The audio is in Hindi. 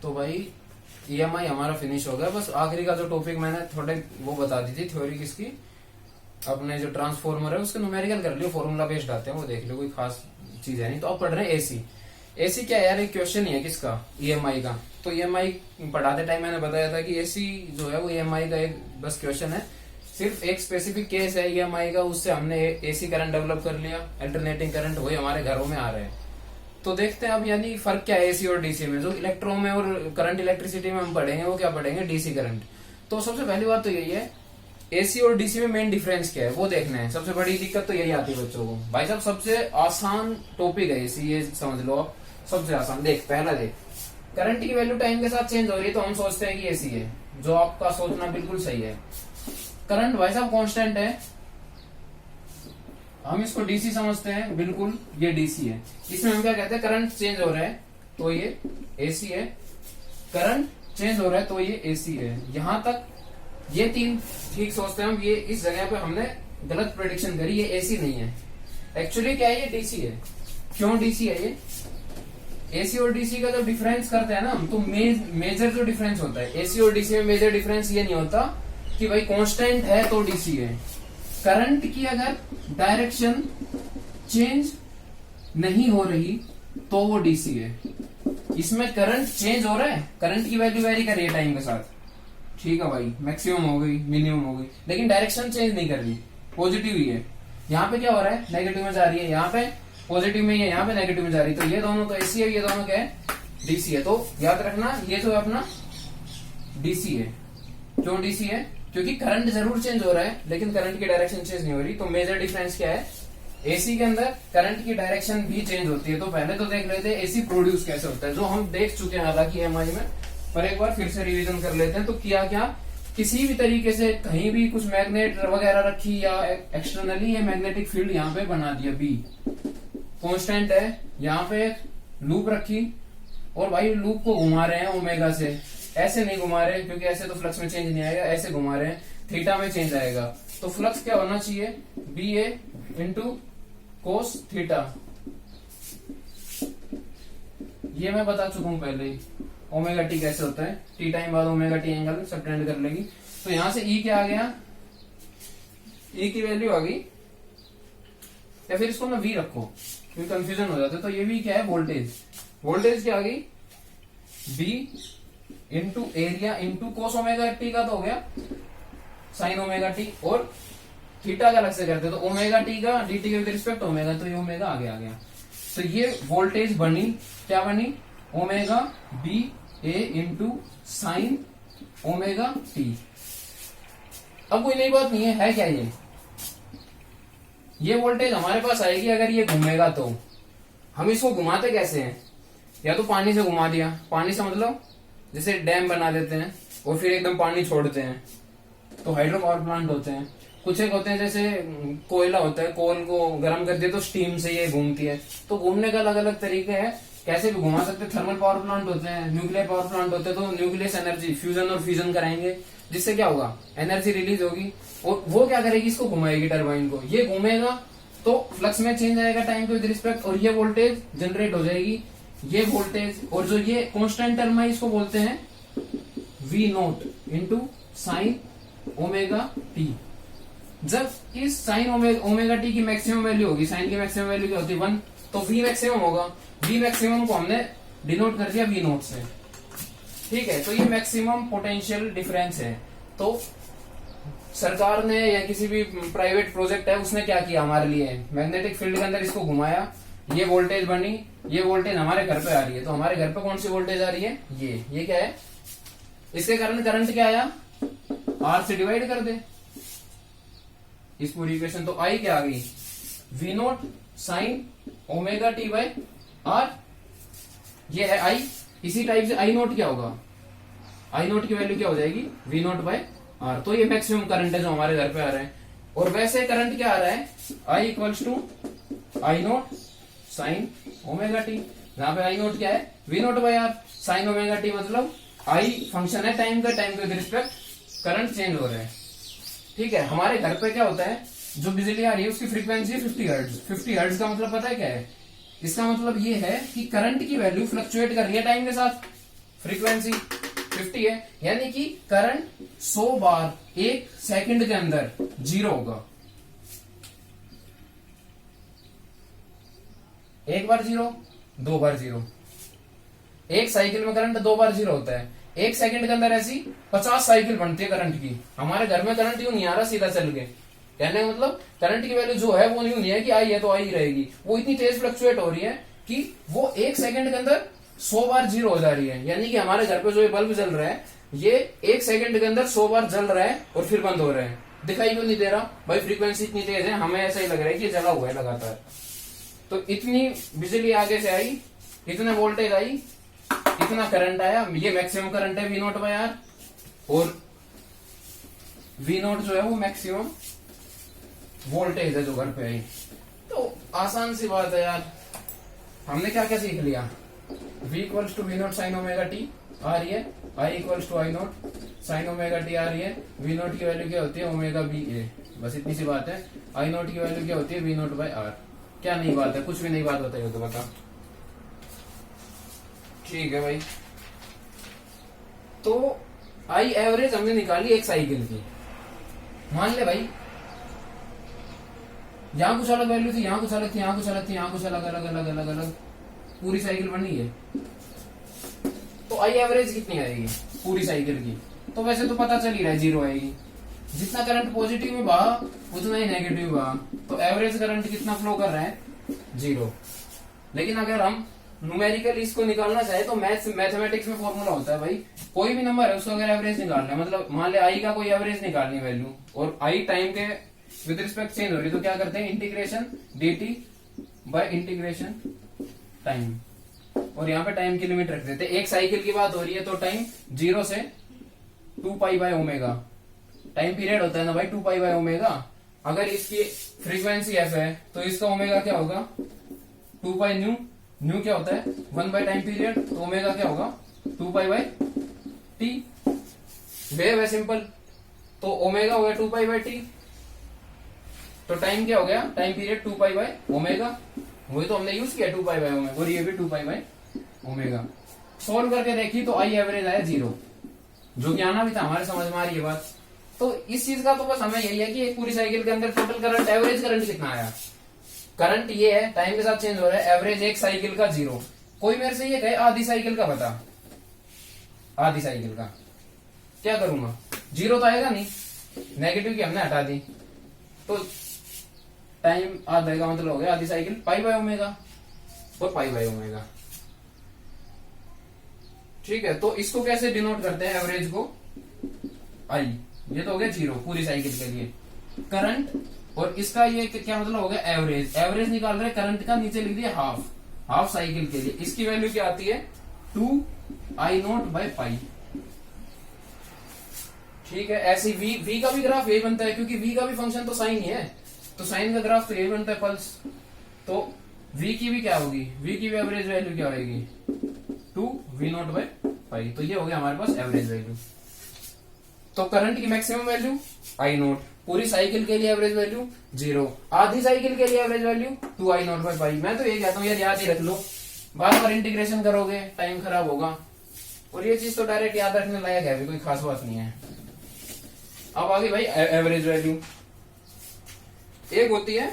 तो भाई ईएमआई हमारा फिनिश हो गया। बस आखिरी का जो टॉपिक मैंने थोड़े वो बता दी थी थ्योरी किसकी, अपने जो ट्रांसफॉर्मर है उसके न्यूमेरिकल कर लियो, फॉर्मूला बेस्ड आते हैं वो देख लो, कोई खास चीज है नहीं। तो अब पढ़ रहे हैं एसी। एसी क्या है यार, एक क्वेश्चन ही है किसका, ईएमआई का। तो ईएमआई पढ़ाते टाइम मैंने बताया था कि एसी जो है वो ईएमआई का एक बस क्वेश्चन है, सिर्फ एक स्पेसिफिक केस है ईएमआई का, उससे हमने एसी करंट डेवलप कर लिया, अल्टरनेटिंग करंट वही हमारे घरों में आ रहे हैं। तो देखते हैं अब यानी फर्क क्या है एसी और डीसी में। जो इलेक्ट्रो में और करंट इलेक्ट्रिसिटी में हम पढ़ेंगे वो क्या पढ़ेंगे, डीसी करंट। तो सबसे पहली बात तो यही है, एसी और डीसी में मेन डिफरेंस क्या है वो देखना है। सबसे बड़ी दिक्कत तो यही आती है बच्चों को। भाई साहब सबसे आसान टॉपिक है एसी, ये समझ लो आप, सबसे आसान। देख पहला देख, करंट की वैल्यू टाइम के साथ चेंज हो रही है तो हम सोचते हैं कि एसी है, जो आपका सोचना बिल्कुल सही है। करंट भाई साहब कांस्टेंट है, हम इसको डीसी समझते हैं, बिल्कुल ये डीसी है। इसमें हम क्या कहते हैं, करंट चेंज हो रहा है तो ये एसी है, करंट चेंज हो रहा है तो ये एसी है। यहां तक ये तीन ठीक सोचते हैं हम। ये इस जगह पे हमने गलत प्रेडिक्शन करी, ये एसी नहीं है, एक्चुअली क्या है, ये डीसी है। क्यों डीसी है ये, एसी और डीसी का जब डिफरेंस करते हैं ना हम, तो मेजर जो डिफरेंस होता है एसी और डीसी में, मेजर डिफरेंस ये नहीं होता कि भाई कांस्टेंट है तो डीसी है। करंट की अगर डायरेक्शन चेंज नहीं हो रही तो वो डीसी है। इसमें करंट चेंज हो रहा है, करंट की वैल्यू वेरी कर रही है टाइम के साथ, ठीक है भाई, मैक्सिमम हो गई, मिनिमम हो गई, लेकिन डायरेक्शन चेंज नहीं कर रही, पॉजिटिव ही है। यहाँ पे क्या हो रहा है, नेगेटिव में जा रही है, यहाँ पे पॉजिटिव में है, यहाँ पे नेगेटिव में जा रही है। तो ये दोनों तो एसी है, ये दोनों क्या है, डीसी है। तो याद रखना ये जो है अपना डीसी है। क्यों डीसी है, क्योंकि करंट जरूर चेंज हो रहा है लेकिन करंट की डायरेक्शन चेंज नहीं हो रही। तो मेजर डिफरेंस क्या है, एसी के अंदर करंट की डायरेक्शन भी चेंज होती है। तो पहले तो देख लेते हैं एसी प्रोड्यूस कैसे होता है, जो हम देख चुके हैं हालांकि एमआई में, पर एक बार फिर से रिवीजन कर लेते हैं। तो किया क्या, किसी भी तरीके से कहीं भी कुछ मैग्नेट वगैरह रखी या एक्सटर्नली ये मैग्नेटिक फील्ड यहाँ पे बना दिया, बी कांस्टेंट है, यहाँ पे लूप रखी और भाई लूप को घुमा रहे हैं ओमेगा से, ऐसे नहीं घुमा रहे क्योंकि ऐसे तो फ्लक्स में चेंज नहीं आएगा, ऐसे घुमा रहे हैं थीटा में चेंज आएगा। तो फ्लक्स क्या होना चाहिए, बी ए इंटू कोस थीटा। ये मैं बता चुका हूं पहले ही, ओमेगा टी कैसे होता है, टी टाइम बाद ओमेगा टी एंगल सबटेंड कर लेगी। तो यहां से ई क्या आ गया, ई की वैल्यू आ गई, या फिर इसको ना वी रखो क्योंकि कंफ्यूजन हो जाता है। तो ये भी क्या है, वोल्टेज, वोल्टेज क्या आ गई, B into area into cos omega T का तो हो गया साइन ओमेगा टी, और थीटा का अलग से करते तो ओमेगा टी का डी टी के रिस्पेक्ट ओमेगा, तो ये ओमेगा आगे आ गया। तो ये वोल्टेज बनी, क्या बनी, ओमेगा बी ए इंटू साइन ओमेगा टी। अब कोई नई बात नहीं है क्या ये वोल्टेज हमारे पास आएगी अगर ये घूमेगा। तो हम इसको घुमाते कैसे हैं, या तो पानी से घुमा दिया, पानी से मतलब जैसे डैम बना देते हैं और फिर एकदम पानी छोड़ते हैं, तो हाइड्रो पावर प्लांट होते हैं। कुछ एक होते हैं जैसे कोयला होता है, कोल को गर्म कर दिया तो स्टीम से ये घूमती है। तो घूमने का अलग अलग तरीके हैं, कैसे भी घुमा सकते हैं। थर्मल पावर प्लांट होते हैं, न्यूक्लियर पावर प्लांट होते हैं, तो न्यूक्लियस एनर्जी फ्यूजन और फ्यूजन कराएंगे, जिससे क्या होगा, एनर्जी रिलीज होगी और वो क्या करेगी, इसको घुमाएगी टरबाइन को, ये घूमेगा तो फ्लक्स में चेंज आएगा टाइम के विद रिस्पेक्ट, और ये वोल्टेज जनरेट हो जाएगी। ये वोल्टेज और जो ये कांस्टेंट टर्म है इसको बोलते हैं V naught into sine omega T. जब इस साइन ओमेगा टी की मैक्सिमम वैल्यू होगी, साइन की मैक्सिमम वैल्यू क्या होती है 1, तो वी मैक्सिमम होगा। वी मैक्सिमम को हमने डिनोट कर दिया वी नोट से, ठीक है। तो ये मैक्सिमम पोटेंशियल डिफरेंस है। तो सरकार ने या किसी भी प्राइवेट प्रोजेक्ट है उसने क्या किया हमारे लिए, मैग्नेटिक फील्ड के अंदर इसको घुमाया, ये वोल्टेज बनी, ये वोल्टेज हमारे घर पे आ रही है। तो हमारे घर पे कौन सी वोल्टेज आ रही है, ये क्या है, इसके कारण करंट क्या आया, आर से डिवाइड कर दे इस पूरी इक्वेशन। तो आई क्या आ गई, V naught sine omega T by R, ये है आई। इसी टाइप से आई नोट क्या होगा, आई नोट की वैल्यू क्या हो जाएगी, वी नोट बाय आर। तो ये मैक्सिमम करंट है जो हमारे घर पे आ रहा है। और वैसे करंट क्या आ रहा है, I equals to I naught sine omega T, जहां पे आई नोट क्या है, V naught by R. Sine omega T मतलब आई फंक्शन है टाइम का, टाइम के रिस्पेक्ट करंट चेंज हो रहा है, ठीक है। हमारे घर पे क्या होता है, जो बिजली आ रही है उसकी फ्रीक्वेंसी 50 हर्ट्ज। 50 हर्ट्ज का मतलब पता है क्या है, इसका मतलब ये है कि करंट की वैल्यू फ्लक्चुएट कर रही है टाइम के साथ। फ्रीक्वेंसी 50 है, यानी कि करंट 100 बार एक सेकंड के अंदर जीरो होगा। एक बार जीरो, दो बार जीरो। एक साइकिल में करंट 2 बार जीरो होता है। एक सेकंड के अंदर ऐसी 50 साइकिल बनती है करंट की। हमारे घर में करंट यूं नहीं आ रहा सीधा चल के, कहने का मतलब करंट की वैल्यू जो है वो यूं नहीं है कि आई है तो आई ही रहेगी, वो इतनी तेज फ्लक्चुएट हो रही है कि वो एक सेकंड के अंदर 100 बार जीरो हो जा रही है। यानी कि हमारे घर पे जो ये बल्ब जल रहा है, ये एक सेकंड के अंदर 100 बार जल रहा है और फिर बंद हो रहा है। दिखाई क्यों नहीं दे रहा भाई? फ्रीक्वेंसी इतनी तेज है, हमें ऐसा ही लग रहा है कि जला हुआ है लगातार। तो इतनी बिजली आगे से आई, इतने वोल्टेज आई, इतना करंट आया। ये मैक्सिमम करंट है V0 बाय R, और V0 जो है वो मैक्सिमम वोल्टेज है जो घर पे आई। तो आसान सी बात है यार। हमने क्या क्या सीख लिया? V equals to V0 sine omega T आ रही है, I equals to I0 sine omega T आ रही है, V0 की वैल्यू क्या होती है ओमेगा बी ए। बस इतनी सी बात है। I0 की वैल्यू क्या होती है V0 बाय R। क्या नई बात है? कुछ भी नई बात बताइए तो बता। ठीक है भाई। तो आई एवरेज हमने निकाली एक साइकिल की। मान ले भाई यहां कुछ अलग वैल्यू थी, यहां कुछ अलग थी, यहां कुछ अलग थी, यहां कुछ अलग अलग अलग अलग अलग पूरी साइकिल बनी है। तो आई एवरेज कितनी आएगी पूरी साइकिल की? तो वैसे तो पता चल ही रहा है जीरो आएगी। जितना करंट पॉजिटिव में बहा उतना ही नेगेटिव में बहा, तो एवरेज करंट कितना फ्लो कर रहा है? जीरो। लेकिन अगर हम न्यूमेरिकल इसको निकालना चाहे तो मैथमेटिक्स में फॉर्मूला होता है भाई, कोई भी नंबर है उसको अगर एवरेज निकालना है, मतलब मान ले आई का कोई एवरेज निकालनी वैल्यू, और आई टाइम के विद रिस्पेक्ट चेंज हो रही है, तो क्या करते हैं? Integration dt bye integration time, और यहाँ पे टाइम की लिमिट रख देते हैं। एक साइकिल की बात हो रही है तो टाइम 0 से 2 pi by omega time period होता है ना भाई, 2 पाई बाय ओमेगा। अगर इसकी फ्रीक्वेंसी एफ है तो इसका ओमेगा क्या होगा? 2 पाई न्यू। न्यू क्या होता है? 1 बाय टाइम पीरियड, तो ओमेगा क्या होगा? 2 पाई बाय टी। वेव है सिंपल, तो ओमेगा हो गया 2 पाई बाय टी। तो टाइम क्या हो गया? Time period 2 pi by omega. वही तो हमने यूज किया 2 पाई बाय ओमेगा, और ये भी 2 पाई बाय ओमेगा। सोल्व करके देखी तो आई एवरेज आया 0, जो कि आना भी था, हमारे समझ में आ रही है बात। तो इस चीज का तो बस हमें यही है कि एक पूरी साइकिल के अंदर टोटल करंट, एवरेज करंट कितना आया। करंट ये है, टाइम के साथ चेंज हो रहा है, एवरेज एक साइकिल का 0। कोई मेरे से ये कहे आधी साइकिल का बता, आधी साइकिल का क्या करूंगा? 0 तो आएगा नहीं, नेगेटिव की हमने हटा दी, तो टाइम आधा का मतलब हो गया आधी साइकिल पाई बाय ओमेगा, और पाई बाय ओमेगा। ठीक है, तो इसको कैसे डिनोट करते हैं एवरेज को? आई, ये तो हो गया 0 पूरी साइकिल के लिए करंट, और इसका ये क्या मतलब हो गया? एवरेज। एवरेज निकाल रहे करंट का, नीचे लिख दिया हाफ, हाफ साइकिल के लिए। इसकी वैल्यू क्या आती है? 2 I0 बाय पाई। ठीक है, ऐसी v का भी ग्राफ यही बनता है, क्योंकि v का भी फंक्शन तो साइन ही है, तो साइन का ग्राफ तो यही बनता है, पल्स। तो v की भी क्या होगी? v की भी एवरेज वैल्यू क्या होगी? 2 V0 बाय पाई। तो ये हो गया हमारे पास एवरेज वैल्यू। तो करंट की मैक्सिमम वैल्यू I0, पूरी साइकिल के लिए एवरेज वैल्यू 0, आधी साइकिल के लिए average value 2 I0 by pi. मैं तो ये कहता हूँ यार याद ही रख लो, बार बार इंटीग्रेशन करोगे टाइम खराब होगा, और ये चीज तो डायरेक्ट याद रखने लायक है, कोई खास बात नहीं है। अब आगे भाई एवरेज वैल्यू, एक होती है